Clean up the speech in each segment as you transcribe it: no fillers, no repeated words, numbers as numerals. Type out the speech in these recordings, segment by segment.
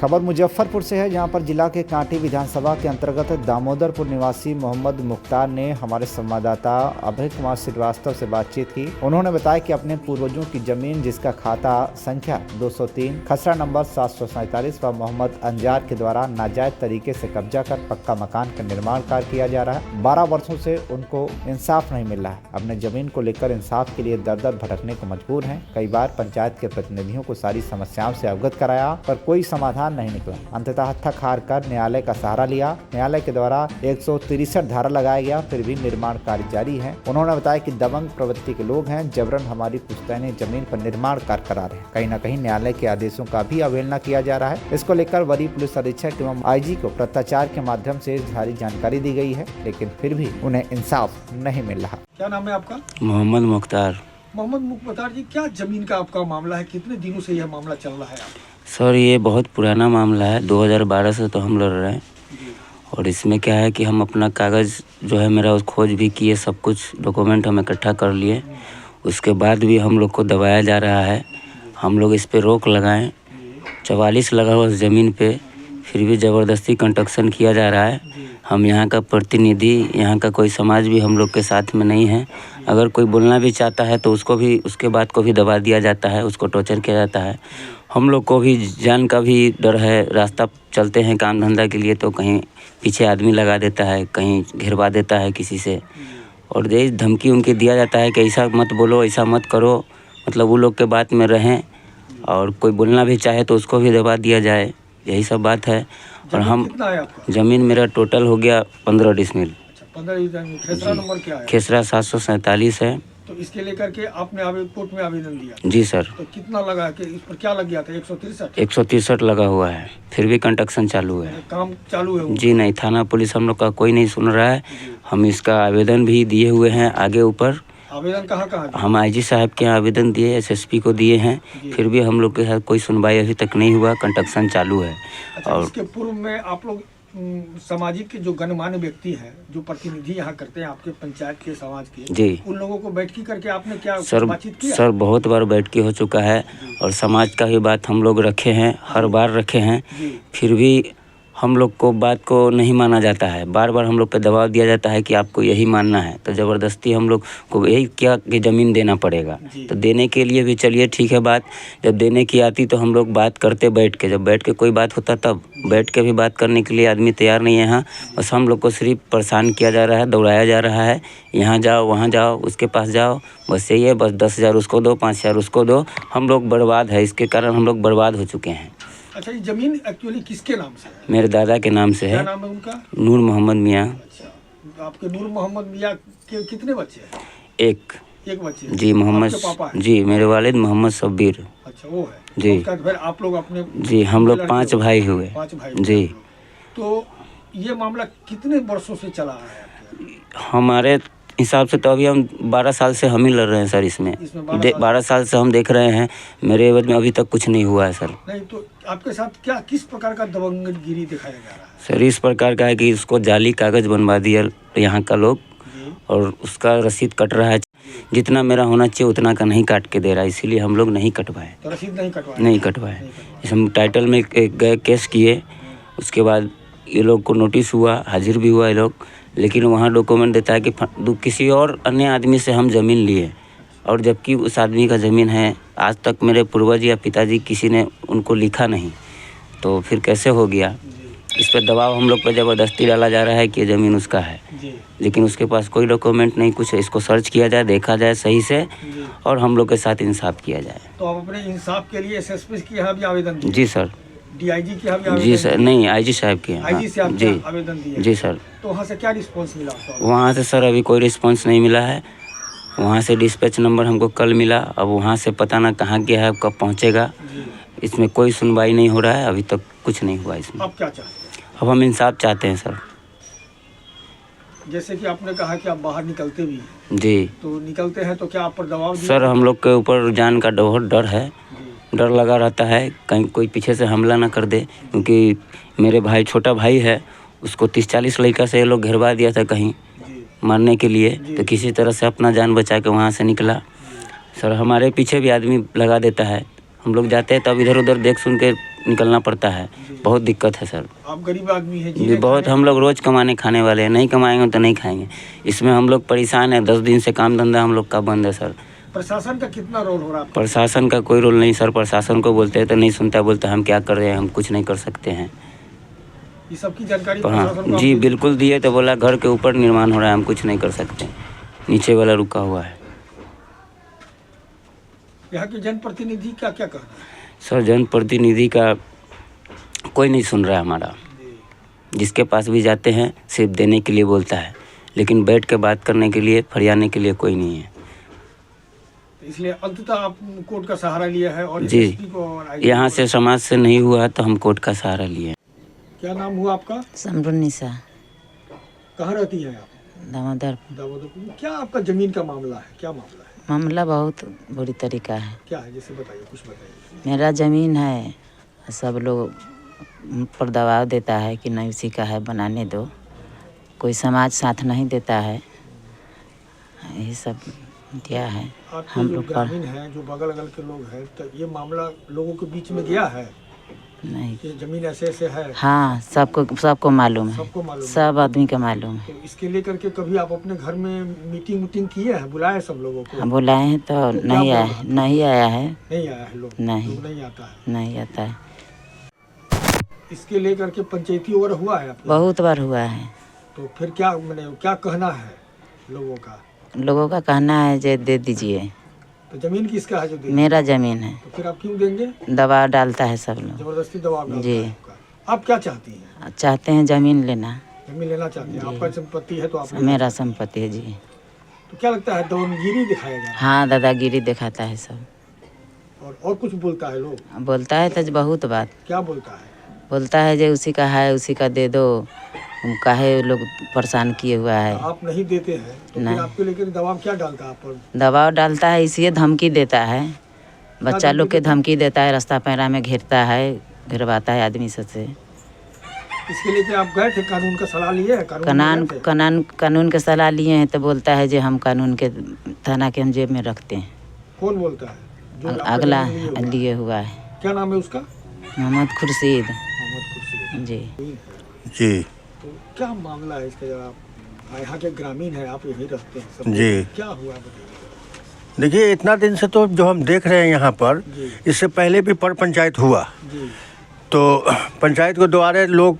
खबर मुजफ्फरपुर से है, जहां पर जिला के कांटी विधानसभा के अंतर्गत दामोदरपुर निवासी मोहम्मद मुख्तार ने हमारे संवाददाता अभय कुमार श्रीवास्तव से बातचीत की। उन्होंने बताया कि अपने पूर्वजों की जमीन, जिसका खाता संख्या 203 खसरा नंबर 747 व मोहम्मद अंजार के द्वारा नाजायज तरीके से कब्जा कर पक्का मकान का निर्माण कार्य किया जा रहा है। 12 वर्षों से उनको इंसाफ नहीं मिल रहा है। अपने जमीन को लेकर इंसाफ के लिए दर दर भटकने को मजबूर हैं। कई बार पंचायत के प्रतिनिधियों को सारी समस्याओं से अवगत कराया, पर कोई समाधान नहीं निकला। अंततः थक हार कर न्यायालय का सहारा लिया। न्यायालय के द्वारा 163 धारा लगाया गया, फिर भी निर्माण कार्य जारी है। उन्होंने बताया कि दबंग प्रवृत्ति के लोग हैं, जबरन हमारी पुश्तैनी जमीन पर निर्माण कार्य करा रहे हैं। कहीं न कहीं न्यायालय के आदेशों का भी अवहेलना किया जा रहा है। इसको लेकर वरीय पुलिस अधीक्षक एवं IG को पत्राचार के माध्यम से सारी जानकारी दी गई है, लेकिन फिर भी उन्हें इंसाफ नहीं मिल रहा। क्या नाम है आपका? मोहम्मद मुख्तार। मोहम्मद मुख्तार जी, क्या जमीन का आपका मामला है? कितने दिनों से यह मामला चल रहा है? सर, ये बहुत पुराना मामला है। 2012 से तो हम लड़ रहे हैं। और इसमें क्या है कि हम अपना कागज़ जो है मेरा उस खोज भी किए, सब कुछ डॉक्यूमेंट हम इकट्ठा कर लिए। उसके बाद भी हम लोग को दबाया जा रहा है। हम लोग इस पे रोक लगाएं। 44 लगा हुआ उस ज़मीन पे, फिर भी ज़बरदस्ती कंस्ट्रक्शन किया जा रहा है। हम यहाँ का प्रतिनिधि, यहाँ का कोई समाज भी हम लोग के साथ में नहीं है। अगर कोई बोलना भी चाहता है तो उसको भी, उसके बात को भी दबा दिया जाता है, उसको टॉर्चर किया जाता है। हम लोग को भी जान का भी डर है। रास्ता चलते हैं काम धंधा के लिए तो कहीं पीछे आदमी लगा देता है, कहीं घेरवा देता है किसी से, और यही धमकी उनके दिया जाता है कि ऐसा मत बोलो, ऐसा मत करो। मतलब वो लोग के बात में रहें, और कोई बोलना भी चाहे तो उसको भी दबा दिया जाए। यही सब बात है। और हम, ज़मीन मेरा टोटल हो गया 15 डिसमिल। 15 खेसरा नंबर क्या है? खेसरा 747 है। तो इसके लेकर के आपने कोर्ट में आवेदन दिया? जी सर। तो कितना लगा के इस पर क्या लग गया था? 163? 163 लगा हुआ है, फिर भी कंस्ट्रक्शन चालू है। काम चालू है? जी नहीं, थाना पुलिस हम लोग का कोई नहीं सुन रहा है। हम इसका आवेदन भी दिए हुए हैं आगे ऊपर। आवेदन कहाँ? हम IG साहब के यहाँ आवेदन दिए, SSP को दिए हैं, फिर भी हम लोग के साथ कोई सुनवाई अभी तक नहीं हुआ। कंस्ट्रक्शन चालू है। अच्छा, और इसके पूर्व में आप लोग सामाजिक के जो गणमान्य व्यक्ति हैं, जो प्रतिनिधि यहाँ करते हैं आपके पंचायत के, समाज के, जी, उन लोगों को बैठकी करके आपने क्या सर बातचीत किया? सर, बहुत बार बैठकी हो चुका है, और समाज का ही बात हम लोग रखे हैं, हर बार रखे हैं। फिर भी हम लोग को बात को नहीं माना जाता है। बार बार हम लोग पे दबाव दिया जाता है कि आपको यही मानना है। तो ज़बरदस्ती हम लोग को यही क्या कि ज़मीन देना पड़ेगा। तो देने के लिए भी चलिए ठीक है बात, जब देने की आती तो हम लोग बात करते बैठ के। जब बैठ के कोई बात होता तब बैठ के भी बात करने के लिए आदमी तैयार नहीं है यहाँ। बस हम लोग को सिर्फ परेशान किया जा रहा है, दौड़ाया जा रहा है। यहाँ जाओ, वहाँ जाओ, उसके पास जाओ, बस यही है। बस 10,000 उसको दो, 5,000 उसको दो। हम लोग बर्बाद है, इसके कारण हम लोग बर्बाद हो चुके हैं। अच्छा, ये जमीन एक्चुअली किसके नाम से है? मेरे दादा के नाम से है। क्या नाम है उनका? नूर मोहम्मद मियाँ। अच्छा, आपके नूर मोहम्मद मियाँ के कितने बच्चे हैं? एक बच्चे? जी, मोहम्मद। पापा है? जी, मेरे वालिद मोहम्मद शब्बीर। अच्छा, वो है जी। फिर आप लोग अपने? जी, हम लोग 5 भाई हुए। 5 भाई जी। तो ये मामला कितने वर्षों से चला है? हमारे हिसाब से तो अभी हम 12 साल से हम ही लड़ रहे हैं सर। इसमें 12 साल से हम देख रहे हैं। मेरे एवज में अभी तक कुछ नहीं हुआ है सर। नहीं, तो आपके साथ क्या, किस प्रकार का दबंगगिरी दिखाया जा रहा है? सर, इस प्रकार का है कि इसको जाली कागज़ बनवा दिया यहाँ का लोग, और उसका रसीद कट रहा है। जितना मेरा होना चाहिए उतना का नहीं काट के दे रहा है, इसीलिए हम लोग नहीं कटवाए। तो रसीद नहीं कटवाए। हम टाइटल में गए, केस किए। उसके बाद ये लोग को नोटिस हुआ, हाजिर भी हुआ ये लोग, लेकिन वहाँ डॉक्यूमेंट देता है कि किसी और अन्य आदमी से हम ज़मीन लिए, और जबकि उस आदमी का ज़मीन है। आज तक मेरे पूर्वज या पिताजी किसी ने उनको लिखा नहीं, तो फिर कैसे हो गया? इस पर दबाव हम लोग पर ज़बरदस्ती डाला जा रहा है कि ज़मीन उसका है, लेकिन उसके पास कोई डॉक्यूमेंट नहीं, कुछ। इसको सर्च किया जाए, देखा जाए सही से, और हम लोग के साथ इंसाफ किया जाए। तो आप अपने इंसाफ के लिए SSP के यहाँ भी आवेदन दिए? जी सर। DIG के यहाँ भी आवेदन? जी सर, नहीं, IG साहब के यहाँ। IG से आप जी आवेदन दिए? जी सर। तो वहाँ से क्या रिस्पॉन्स मिला आपको? वहाँ से सर अभी कोई रिस्पॉन्स नहीं मिला है। वहाँ से डिस्पैच नंबर हमको कल मिला। अब वहाँ से पता ना कहाँ गया है, कब पहुँचेगा। इसमें कोई सुनवाई नहीं हो रहा है, अभी तक कुछ नहीं हुआ इसमें। आप क्या चाहते हैं? अब हम इंसाफ चाहते हैं सर। जैसे कि आपने कहा कि आप बाहर निकलते भी हैं, जी, तो निकलते हैं तो क्या आप पर दबाव दिया? सर, हम लोग के ऊपर जान का बहुत डर है। डर लगा रहता है कहीं कोई पीछे से हमला ना कर दे, क्योंकि मेरे भाई, छोटा भाई है, उसको 30-40 लड़का से ये लोग घेरवा दिया था कहीं मारने के लिए। तो किसी तरह से अपना जान बचा के वहाँ से निकला। सर, हमारे पीछे भी आदमी लगा देता है। हम लोग जाते हैं तब इधर उधर देख सुन के निकलना पड़ता है, बहुत दिक्कत है सर। आप गरीब आदमी हैं, जी बहुत, हम लोग रोज़ कमाने खाने वाले हैं, नहीं कमाएंगे तो नहीं खाएंगे। इसमें हम लोग परेशान हैं, 10 दिन से काम धंधा हम लोग का बंद है सर। प्रशासन का कितना रोल हो रहा है? प्रशासन का कोई रोल नहीं सर, प्रशासन को बोलते हैं तो नहीं सुनता, बोलते हम क्या कर रहे हैं, हम कुछ नहीं कर सकते हैं। ये सबकी जानकारी हाँ प्रशासन को जी आप- बिल्कुल दिए तो बोला घर के ऊपर निर्माण हो रहा है, हम कुछ नहीं कर सकते, नीचे वाला रुका हुआ है। यहाँ के जनप्रतिनिधि क्या क्या कर रहे हैं? सर जनप्रतिनिधि का कोई नहीं सुन रहा है हमारा, जिसके पास भी जाते हैं सिर्फ देने के लिए बोलता है, लेकिन बैठ के बात करने के लिए, फरियाने के लिए कोई नहीं है। इसलिए अंततः आप कोर्ट का सहारा लिया है और जी, SSP को और IG यहाँ को- से समाज से नहीं हुआ तो हम कोर्ट का सहारा लिए। क्या नाम हुआ आपका? समरुन्निसा कहाँ रहती है आप? दामोदर। दामोदरपुर में। क्या आपका जमीन का मामला है? क्या मामला है? मामला बहुत बुरी तरीका है। क्या है जैसे बताइए, कुछ बताइए। मेरा ज़मीन है, सब लोग पर दबाव देता है कि नहीं उसी का है, बनाने दो। कोई समाज साथ नहीं देता है, यही सब दिया है आपके हम जो लोग पर। ग्रामीण हैं, जो बगल अगल के लोग हैं, तो ये मामला लोगों के बीच में गया है नहीं, कि जमीन ऐसे ऐसे है? हाँ सबको मालूम है, सबको मालूम है। सब आदमी का मालूम है। तो इसके लेकर के कभी आप अपने घर में मीटिंग किए हैं, बुलाए सब लोगों को? हम बुलाए हैं तो तो नहीं क्या आया बोला? है, नहीं आया है, नहीं आया है लोग? नहीं। लोग नहीं आता है। नहीं आता है। इसके लेकर के पंचायती ओवर हुआ है आपके? बहुत बार हुआ है। तो फिर क्या मैंने क्या कहना है लोगों का? लोगों का कहना है जे दे दीजिए। तो जमीन किसका है जो दे? मेरा ज़मीन है, तो फिर आप क्यों देंगे? दबाव डालता है सब लोग। जबरदस्ती दबाव डालता जी। है आपका। आप क्या चाहती हैं? चाहते हैं ज़मीन लेना, जमीन लेना चाहती हैं? आपका संपत्ति है तो आप लेना मेरा चाहती संपत्ति है जी। हैं। तो क्या लगता है दौनगिरी दिखाया जा रहा हाँ दादागिरी दिखाता है सब। है? और कुछ बोलता है लोग? बोलता है तो बहुत बात क्या बोलता है? बोलता है जो उसी का है उसी का दे दो, तुम काहे लोग परेशान किए हुआ है। आप नहीं देते हैं तो फिर नहीं। आपके लेकर दबाव क्या डालता है आप पर? दबाव डालता है, इसलिए धमकी देता है, बच्चा लोग के धमकी देता है, रास्ता पैरा में घेरता है, घेरवाता है आदमी सबसे। इसके लेकर आप गए थे, कानून का सलाह लिए हैं? कानून गए थे? कानून के सलाह लिए हैं तो बोलता है जो हम कानून के थाना के हम जेब में रखते हैं। कौन बोलता है? जो आपका अगला जमीन लिए हुआ है? लिए हुआ है क्या नाम है उसका? मोहम्मद खुर्शीद मोहम्मद खुर्शीद जी। जी तो क्या मामला है इसका? जरा आप यहाँ के ग्रामीण हैं, आप यहीं रहते हैं सब। जी। क्या हुआ बताइए। देखिए, इतना दिन से तो जो हम देख रहे हैं यहाँ पर, जी। इससे पहले भी पर पंचायत हुआ, जी तो पंचायत को द्वारा लोग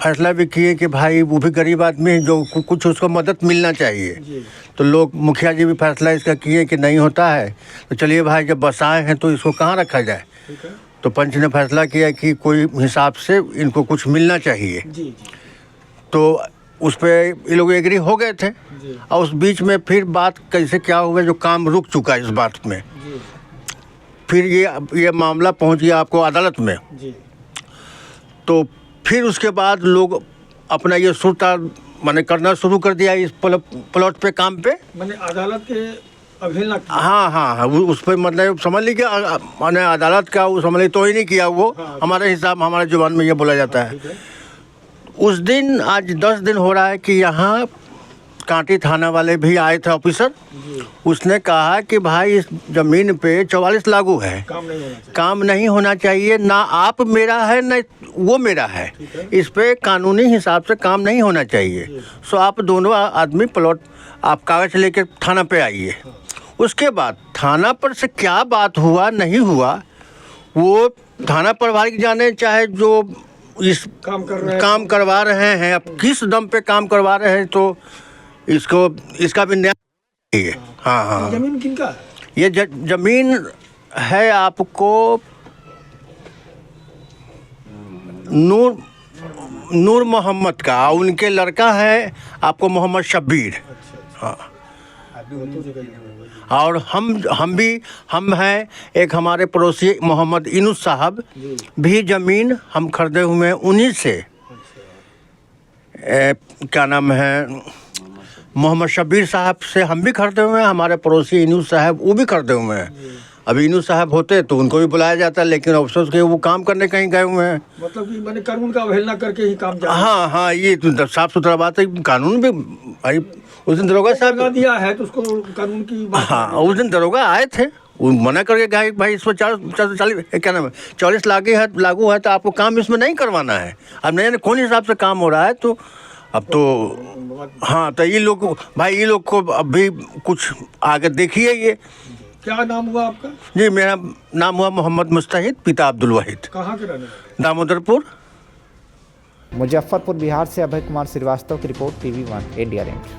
फैसला भी किए कि भाई वो भी गरीब आदमी है, जो कुछ उसको मदद मिलना चाहिए। जी तो लोग मुखिया जी भी फैसला इसका किए कि नहीं होता है, तो चलिए भाई जब बसाए हैं तो इसको कहाँ रखा जाए। ठीक है। तो पंच ने फैसला किया कि कोई हिसाब से इनको कुछ मिलना चाहिए। जी जी तो उस पर ये लोग एग्री हो गए थे, जी और उस बीच में फिर बात कैसे क्या हुआ, जो काम रुक चुका इस बात में। जी फिर ये मामला पहुंच गया आपको अदालत में। जी तो फिर उसके बाद लोग अपना ये सुरता माने करना शुरू कर दिया इस प्लॉट पे, काम पे। मैंने अदालत के अवहेलना की। हाँ हाँ हाँ, उस पर मतलब समझ लीजिए माने अदालत का वो समझ ली तो ही नहीं किया वो। हाँ। हमारे हिसाब, हमारे जुबान में ये बोला जाता है। ठीक है। उस दिन आज 10 दिन हो रहा है कि यहाँ कांटी थाना वाले भी आए थे ऑफिसर। जी उसने कहा कि भाई इस ज़मीन पे 44 लागू है, काम नहीं होना चाहिए। काम नहीं होना चाहिए, ना आप मेरा है ना वो मेरा है, ठीक है। इस पे कानूनी हिसाब से काम नहीं होना चाहिए। सो आप दोनों आदमी प्लॉट, आप कागज लेके थाना पे आइए। उसके बाद थाना पर से क्या बात हुआ नहीं हुआ वो थाना प्रभारी जाने, चाहे जो इस काम कर रहे हैं। काम करवा रहे हैं, अब किस दम पे काम करवा रहे हैं, तो इसका भी न्याय चाहिए। हाँ हाँ, जमीन किनका है? ये जमीन है आपको नूर मोहम्मद का, उनके लड़का है आपको मोहम्मद शब्बीर। हाँ, और हम हैं एक हमारे पड़ोसी मोहम्मद इनुस साहब भी ज़मीन हम खरीदे हुए हैं उन्हीं से। क्या नाम है, मोहम्मद शब्बीर साहब से हम भी खरीदे हुए हैं, हमारे पड़ोसी इनुस साहब वो भी खरीदे हुए हैं। अभी इनुस साहब होते तो उनको भी बुलाया जाता, लेकिन अफसोस के वो काम करने कहीं गए हुए हैं। मतलब कि मैंने कानून का अवहेलना करके ही काम जा हाँ हाँ, ये तो साफ सुथरा बात है। कानून भी भाई, उस दिन दरोगा साहब लगा दिया है तो उसको कानून की बात। हाँ, उस दिन दरोगा आए थे, वो मना करके कहा कि भाई इसमें 40 लागू है तो आपको काम इसमें नहीं करवाना है। अब नए कौन हिसाब से काम हो रहा है, तो अब तो हाँ, तो ये लोग को अभी कुछ आगे देखिए। ये क्या नाम हुआ आपका? जी, मेरा नाम हुआ मोहम्मद मुस्तहिद, पिता अब्दुल वाहिद, कहाँ के रहने वाले? दामोदरपुर। मुजफ्फरपुर बिहार से अभय कुमार श्रीवास्तव की रिपोर्ट, TV1 इंडिया न्यूज।